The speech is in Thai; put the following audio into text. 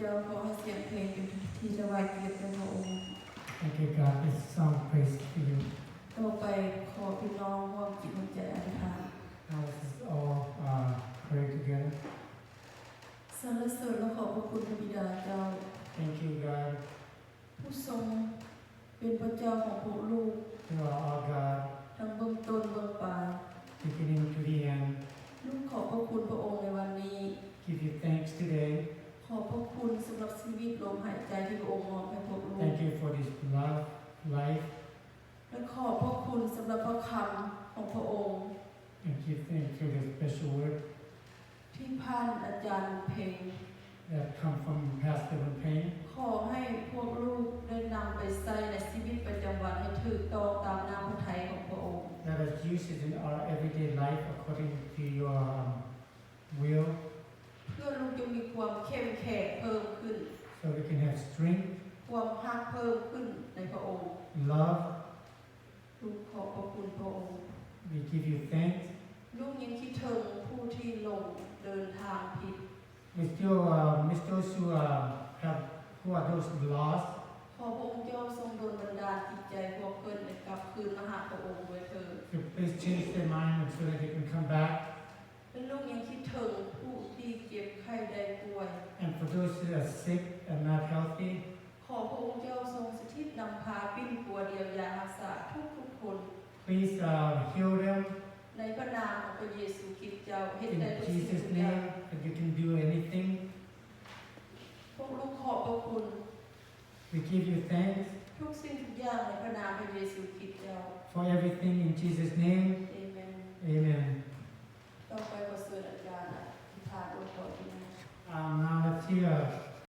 จ้าขอให้เสียงเพลงเป็นที่ถวายเกียรติแด่พระองค์ Thank you, God. This song praise to you. ต่อไปขอพี่น้องร่วมจิตร่วมใจอธิษฐาน Now let's all pray together. สรรเสริญและขอบพระคุณพระบิดาเจ้า Thank you, God. ผู้ทรงเป็นพระเจ้าของพวกลูก You are our God, ทั้งเบื้องต้นเบื้องปลาย beginning to the end. ลูกขอบพระคุณพระองค์ในวันนี้ Give you thanks today. ขอบพระคุณสำหรับชีวิตลมหายใจที่พระองค์มอบให้พวกลูก Thank you for this love, life, และขอบพระคุณสำหรับพระคำของพระองค์ and give thanks for the special word ที่ผ่านอาจารย์เพลง that come from Pastor Payne. ขอให้พวกลูกได้นำไปใช้ในชีวิตประจำวันให้ถูกต้องตามน้ำพระทัยของพระองค์ Let us use it in our everyday life according to your will, เพื่อลูกจะมีความเข้มแข็งเพิ่มขึ้น so we can have strength, ความฮักเพิ่มขึ้นในพระองค์ love. ลูกขอบพระคุณพระองค์ We give you thanks. ลูกยังคิดถึงผู้ที่ลงเดินทางผิด We still miss those who are those lost. ขอพระองค์เจ้าทรงดลบันดาลจิตใจพวกเพิ่นให้กลับคืนมาหาพระองค์ด้วยเถิด So please change their mind so that they can come back. และลูกยังคิดถึงผู้ที่เจ็บไข้ได้ป่วย And for those who are sick and not healthy, ขอพระองค์เจ้าทรงสถิตนำพาปิ้นปัวเดียวยารักษาทุกคน please heal them ในพระนามของพระเยซูคริสต์เจ้าเฮ็ด in ได้ทุกสิ่ง Jesus' ทุกอย่าง name. That you can do anything. พวกลูกขอบพระคุณ We give you thanks ทุกสิ่งทุกอย่างในพระนามพระเยซูคริสต์เจ้า for everything in Jesus' name. เอเมน Amen. ต่อไปขอเชิญอาจารย์อธิษฐานอวยพรที่นี่ Now let's hear